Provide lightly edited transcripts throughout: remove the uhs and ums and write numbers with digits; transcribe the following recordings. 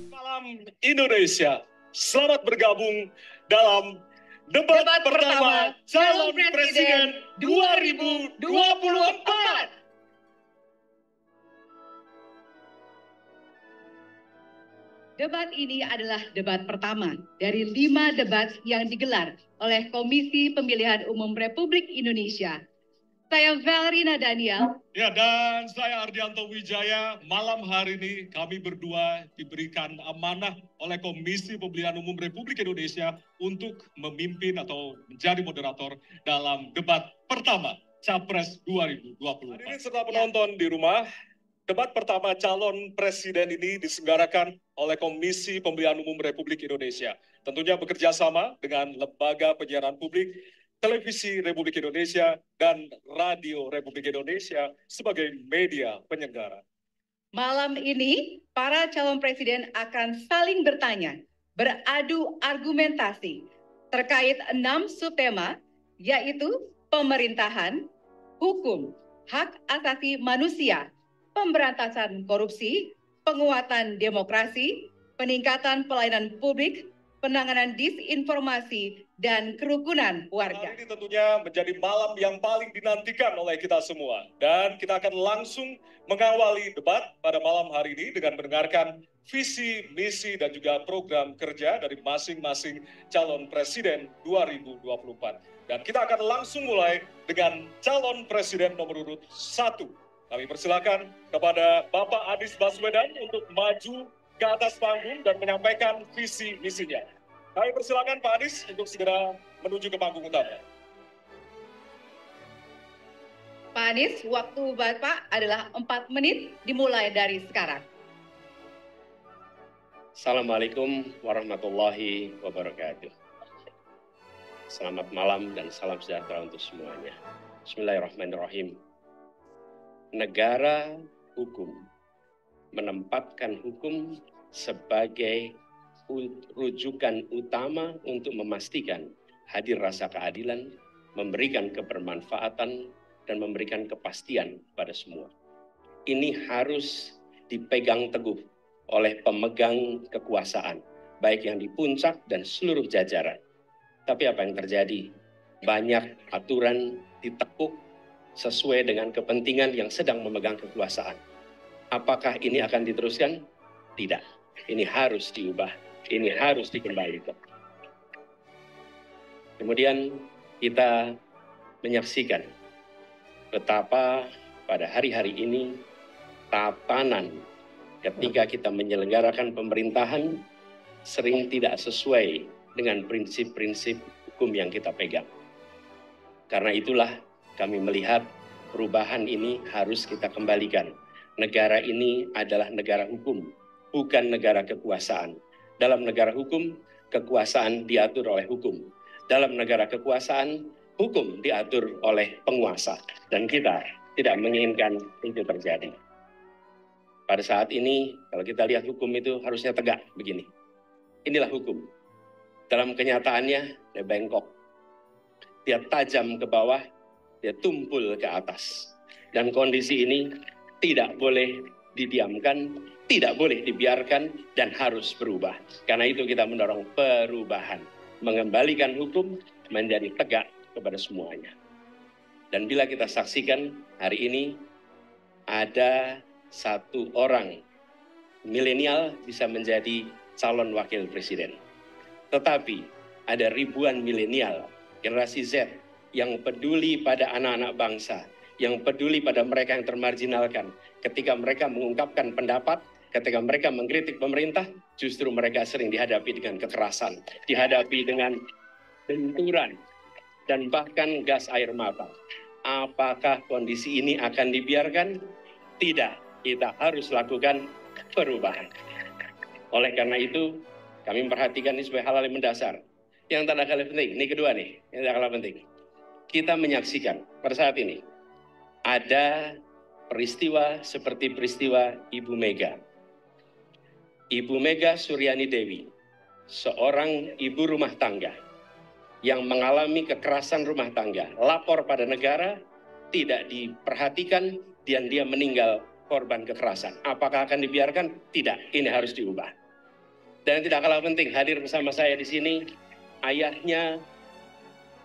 Malam Indonesia, selamat bergabung dalam debat pertama calon presiden 2024. Debat ini adalah debat pertama dari 5 debat yang digelar oleh Komisi Pemilihan Umum Republik Indonesia. Saya Valerina Daniel. Ya, dan saya Ardianto Wijaya. Malam hari ini kami berdua diberikan amanah oleh Komisi Pemilihan Umum Republik Indonesia untuk memimpin atau menjadi moderator dalam debat pertama Capres 2024. Hadirin serta penonton di rumah, debat pertama calon presiden ini diselenggarakan oleh Komisi Pemilihan Umum Republik Indonesia. Tentunya bekerja sama dengan Lembaga Penyiaran Publik, Televisi Republik Indonesia, dan Radio Republik Indonesia sebagai media penyelenggara. Malam ini, para calon presiden akan saling bertanya, beradu argumentasi terkait 6 subtema, yaitu pemerintahan, hukum, hak asasi manusia, pemberantasan korupsi, penguatan demokrasi, peningkatan pelayanan publik, penanganan disinformasi, dan kerukunan warga. Ini tentunya menjadi malam yang paling dinantikan oleh kita semua. Dan kita akan langsung mengawali debat pada malam hari ini dengan mendengarkan visi, misi, dan juga program kerja dari masing-masing calon presiden 2024. Dan kita akan langsung mulai dengan calon presiden nomor urut 1. Kami persilakan kepada Bapak Anies Baswedan untuk maju ke atas panggung dan menyampaikan visi misinya. Kami persilakan Pak Anies untuk segera menuju ke panggung utama. Pak Anies, waktu Bapak adalah 4 menit dimulai dari sekarang. Assalamualaikum warahmatullahi wabarakatuh. Selamat malam dan salam sejahtera untuk semuanya. Bismillahirrahmanirrahim. Negara hukum menempatkan hukum sebagai rujukan utama untuk memastikan hadir rasa keadilan, memberikan kebermanfaatan, dan memberikan kepastian pada semua. Ini harus dipegang teguh oleh pemegang kekuasaan, baik yang di puncak dan seluruh jajaran. Tapi apa yang terjadi? Banyak aturan ditekuk sesuai dengan kepentingan yang sedang memegang kekuasaan. Apakah ini akan diteruskan? Tidak. Ini harus diubah. Ini harus dikembalikan. Kemudian kita menyaksikan betapa pada hari-hari ini tatanan ketika kita menyelenggarakan pemerintahan sering tidak sesuai dengan prinsip-prinsip hukum yang kita pegang. Karena itulah kami melihat perubahan ini harus kita kembalikan. Negara ini adalah negara hukum, bukan negara kekuasaan. Dalam negara hukum, kekuasaan diatur oleh hukum. Dalam negara kekuasaan, hukum diatur oleh penguasa. Dan kita tidak menginginkan itu terjadi. Pada saat ini, kalau kita lihat hukum itu harusnya tegak begini. Inilah hukum. Dalam kenyataannya, dia bengkok. Dia tajam ke bawah, dia tumpul ke atas. Dan kondisi ini tidak boleh didiamkan, tidak boleh dibiarkan, dan harus berubah. Karena itu kita mendorong perubahan. Mengembalikan hukum menjadi tegak kepada semuanya. Dan bila kita saksikan hari ini, ada satu orang milenial bisa menjadi calon wakil presiden. Tetapi ada ribuan milenial, generasi Z, yang peduli pada anak-anak bangsa, yang peduli pada mereka yang termarginalkan. Ketika mereka mengungkapkan pendapat, ketika mereka mengkritik pemerintah, justru mereka sering dihadapi dengan kekerasan, dihadapi dengan benturan, dan bahkan gas air mata. Apakah kondisi ini akan dibiarkan? Tidak, kita harus lakukan perubahan. Oleh karena itu, kami memperhatikan ini sebagai hal-hal yang mendasar. Yang tak kalah penting, ini kedua nih, yang tak kalah penting. Kita menyaksikan pada saat ini, ada peristiwa seperti peristiwa Ibu Mega. Ibu Mega Suryani Dewi, seorang ibu rumah tangga yang mengalami kekerasan rumah tangga, lapor pada negara, tidak diperhatikan, dan dia meninggal korban kekerasan. Apakah akan dibiarkan? Tidak, ini harus diubah. Dan tidak kalah penting, hadir bersama saya di sini ayahnya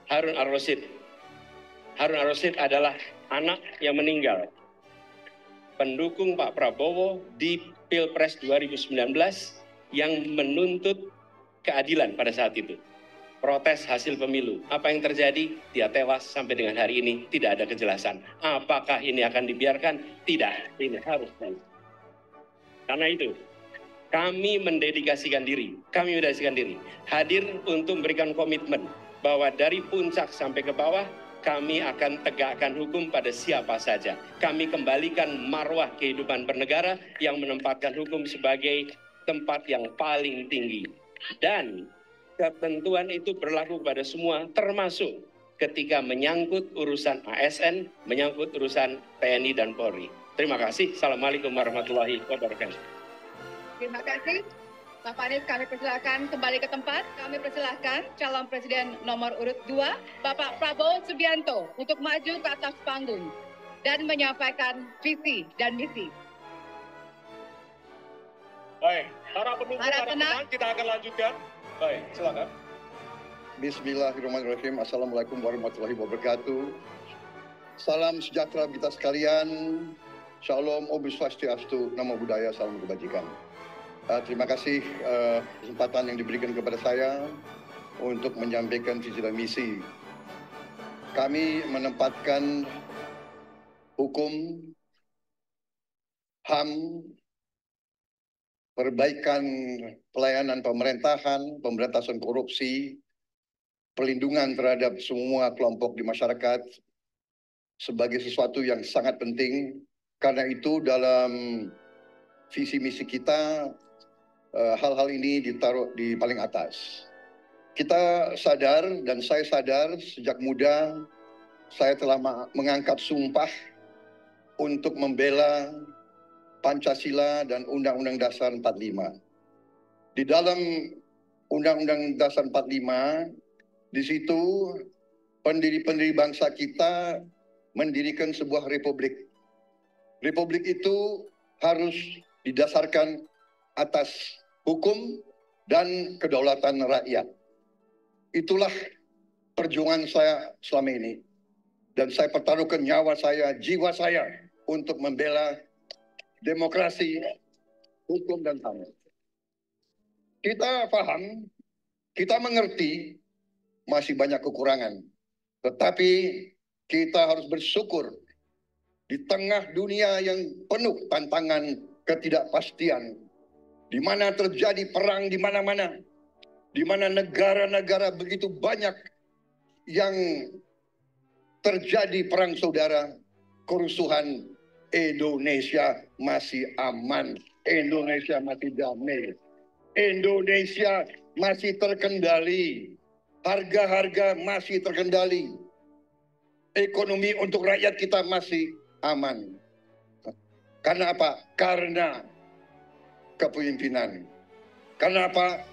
Harun Ar-Rasyid. Harun Ar-Rasyid adalah anak yang meninggal, pendukung Pak Prabowo di Pilpres 2019 yang menuntut keadilan pada saat itu. Protes hasil pemilu. Apa yang terjadi? Dia tewas sampai dengan hari ini tidak ada kejelasan. Apakah ini akan dibiarkan? Tidak. Ini harus. Karena itu, kami mendedikasikan diri. Hadir untuk memberikan komitmen bahwa dari puncak sampai ke bawah, kami akan tegakkan hukum pada siapa saja. Kami kembalikan marwah kehidupan bernegara yang menempatkan hukum sebagai tempat yang paling tinggi. Dan ketentuan itu berlaku kepada semua, termasuk ketika menyangkut urusan ASN, menyangkut urusan TNI dan Polri. Terima kasih. Assalamualaikum warahmatullahi wabarakatuh. Terima kasih. Bapak Anies, kami persilahkan kembali ke tempat. Kami persilahkan calon presiden nomor urut 2, Bapak Prabowo Subianto, untuk maju ke atas panggung dan menyampaikan visi dan misi. Baik, para pendukung, para tenang, kita akan lanjutkan. Baik, silakan. Bismillahirrahmanirrahim. Assalamualaikum warahmatullahi wabarakatuh. Salam sejahtera kita sekalian. Shalom, Om Swastiastu, Namo Buddhaya, salam kebajikan. Terima kasih kesempatan yang diberikan kepada saya untuk menyampaikan visi dan misi. Kami menempatkan hukum, HAM, perbaikan pelayanan pemerintahan, pemberantasan korupsi, perlindungan terhadap semua kelompok di masyarakat sebagai sesuatu yang sangat penting. Karena itu dalam visi misi kita, hal-hal ini ditaruh di paling atas. Kita sadar dan saya sadar sejak muda saya telah mengangkat sumpah untuk membela Pancasila dan Undang-Undang Dasar 45. Di dalam Undang-Undang Dasar 45, di situ pendiri-pendiri bangsa kita mendirikan sebuah republik. Republik itu harus didasarkan atas hukum dan kedaulatan rakyat. Itulah perjuangan saya selama ini. Dan saya pertaruhkan nyawa saya, jiwa saya untuk membela demokrasi, hukum, dan HAM. Kita paham, kita mengerti masih banyak kekurangan. Tetapi kita harus bersyukur di tengah dunia yang penuh tantangan ketidakpastian, di mana terjadi perang di mana-mana, di mana negara-negara begitu banyak yang terjadi perang saudara, kerusuhan, Indonesia masih aman, Indonesia masih damai, Indonesia masih terkendali, harga-harga masih terkendali, ekonomi untuk rakyat kita masih aman. Karena apa? Karena kepemimpinan. Karena apa?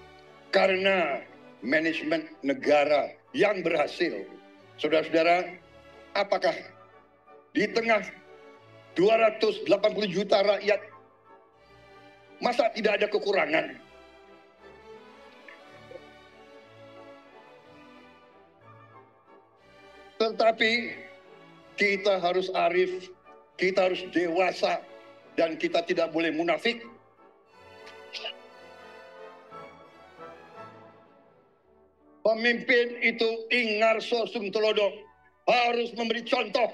Karena manajemen negara yang berhasil. Saudara-saudara, apakah di tengah 280 juta rakyat masa tidak ada kekurangan? Tetapi kita harus arif, kita harus dewasa, dan kita tidak boleh munafik. Pemimpin itu ingar sosum telodo, harus memberi contoh.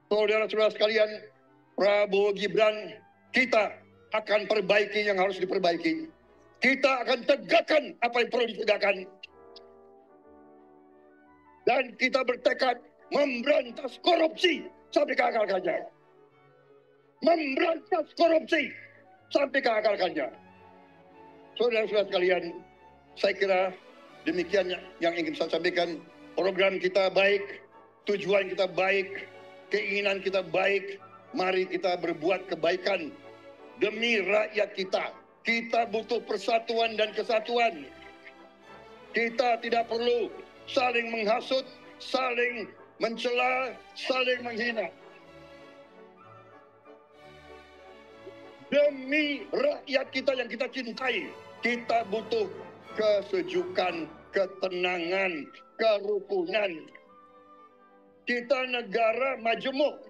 Saudara-saudara sekalian, Prabowo Gibran, kita akan perbaiki yang harus diperbaiki. Kita akan tegakkan apa yang perlu ditegakkan. Dan kita bertekad memberantas korupsi sampai ke akar-akarnya. Memberantas korupsi sampai ke akar-akarnya. Saudara-saudara sekalian, saya kira demikian yang ingin saya sampaikan. Program kita baik, tujuan kita baik, keinginan kita baik. Mari kita berbuat kebaikan demi rakyat kita. Kita butuh persatuan dan kesatuan. Kita tidak perlu saling menghasut, saling mencela, saling menghina. demi rakyat kita yang kita cintai. Kita butuh kesejukan, ketenangan, kerukunan. Kita negara majemuk.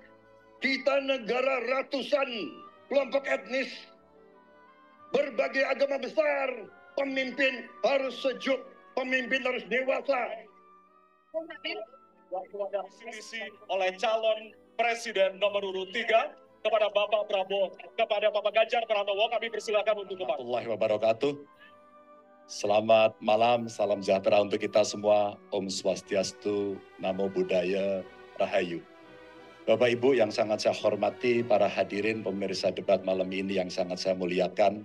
Kita negara ratusan kelompok etnis. Berbagai agama besar. Pemimpin harus sejuk. Pemimpin harus dewasa. Diisi oleh calon presiden nomor urut 3 kepada Bapak Prabowo, kepada Bapak Ganjar Pranowo, kami persilakan untuk Bapak. Warahmatullahi wabarakatuh. Selamat malam, salam sejahtera untuk kita semua. Om Swastiastu, Namo Buddhaya, Rahayu. Bapak Ibu yang sangat saya hormati, para hadirin pemirsa debat malam ini yang sangat saya muliakan.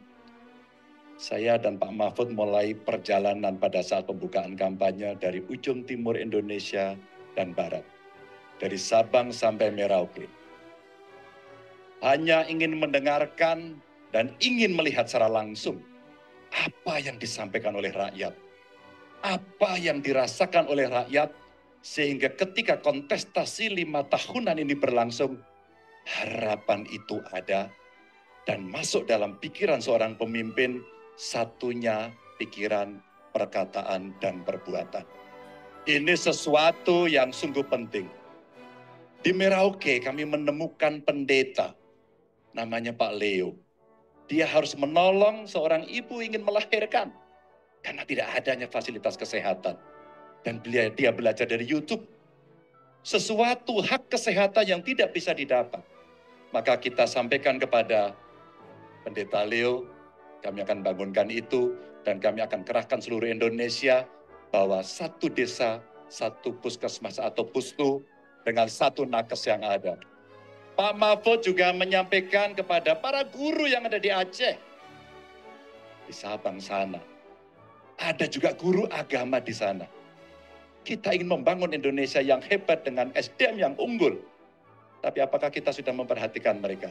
Saya dan Pak Mahfud mulai perjalanan pada saat pembukaan kampanye dari ujung timur Indonesia dan barat. Dari Sabang sampai Merauke. Hanya ingin mendengarkan dan ingin melihat secara langsung apa yang disampaikan oleh rakyat. Apa yang dirasakan oleh rakyat sehingga ketika kontestasi 5 tahunan ini berlangsung, harapan itu ada dan masuk dalam pikiran seorang pemimpin, satunya pikiran, perkataan, dan perbuatan. Ini sesuatu yang sungguh penting. Di Merauke kami menemukan pendeta, namanya Pak Leo. Dia harus menolong seorang ibu ingin melahirkan. Karena tidak adanya fasilitas kesehatan. Dan dia belajar dari YouTube. Sesuatu hak kesehatan yang tidak bisa didapat. Maka kita sampaikan kepada Pendeta Leo, kami akan bangunkan itu, dan kami akan kerahkan seluruh Indonesia, bahwa satu desa, satu puskesmas atau pustu, dengan satu nakes yang ada. Pak Mahfud juga menyampaikan kepada para guru yang ada di Aceh, di Sabang sana. Ada juga guru agama di sana. Kita ingin membangun Indonesia yang hebat dengan SDM yang unggul. Tapi apakah kita sudah memperhatikan mereka?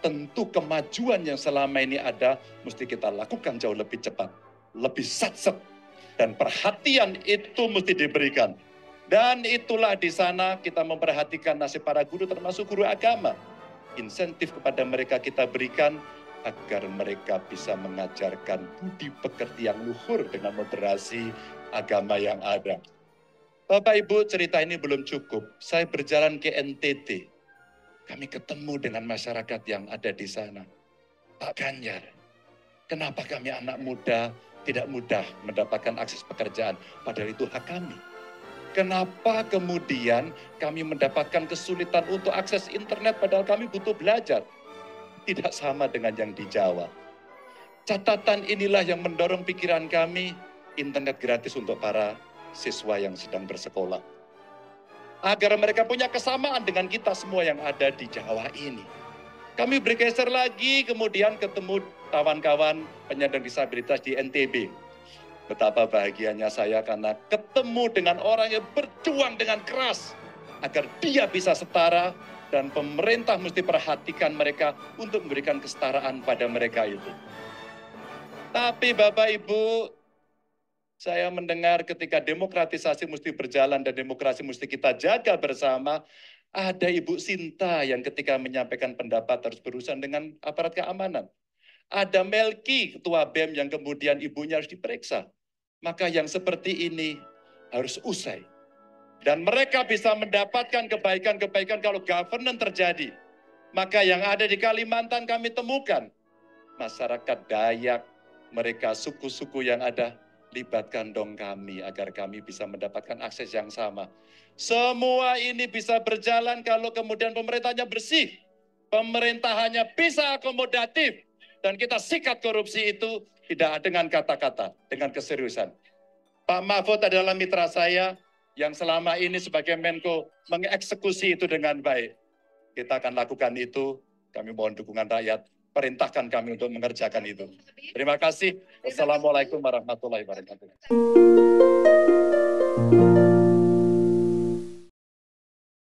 Tentu kemajuan yang selama ini ada, mesti kita lakukan jauh lebih cepat. Lebih satset. Dan perhatian itu mesti diberikan. Dan itulah di sana kita memperhatikan nasib para guru termasuk guru agama. Insentif kepada mereka kita berikan agar mereka bisa mengajarkan budi pekerti yang luhur dengan moderasi agama yang ada. Bapak Ibu, cerita ini belum cukup. Saya berjalan ke NTT. Kami ketemu dengan masyarakat yang ada di sana. Pak Ganjar, kenapa kami anak muda tidak mudah mendapatkan akses pekerjaan? Padahal itu hak kami. Kenapa kemudian kami mendapatkan kesulitan untuk akses internet padahal kami butuh belajar? Tidak sama dengan yang di Jawa. Catatan inilah yang mendorong pikiran kami, internet gratis untuk para siswa yang sedang bersekolah. Agar mereka punya kesamaan dengan kita semua yang ada di Jawa ini. Kami bergeser lagi, kemudian ketemu kawan-kawan penyandang disabilitas di NTB. Betapa bahagianya saya karena ketemu dengan orang yang berjuang dengan keras agar dia bisa setara dan pemerintah mesti perhatikan mereka untuk memberikan kesetaraan pada mereka itu. Tapi Bapak Ibu, saya mendengar ketika demokratisasi mesti berjalan dan demokrasi mesti kita jaga bersama, ada Ibu Sinta yang ketika menyampaikan pendapat harus berurusan dengan aparat keamanan. Ada Melki, ketua BEM yang kemudian ibunya harus diperiksa. Maka yang seperti ini harus usai. Dan mereka bisa mendapatkan kebaikan-kebaikan kalau governance terjadi. Maka yang ada di Kalimantan kami temukan. Masyarakat Dayak, mereka suku-suku yang ada, libatkan dong kami agar kami bisa mendapatkan akses yang sama. Semua ini bisa berjalan kalau kemudian pemerintahnya bersih. Pemerintahannya bisa akomodatif. Dan kita sikat korupsi itu tidak dengan kata-kata, dengan keseriusan. Pak Mahfud adalah mitra saya yang selama ini sebagai Menko mengeksekusi itu dengan baik. Kita akan lakukan itu, kami mohon dukungan rakyat, perintahkan kami untuk mengerjakan itu. Terima kasih. Wassalamualaikum warahmatullahi wabarakatuh.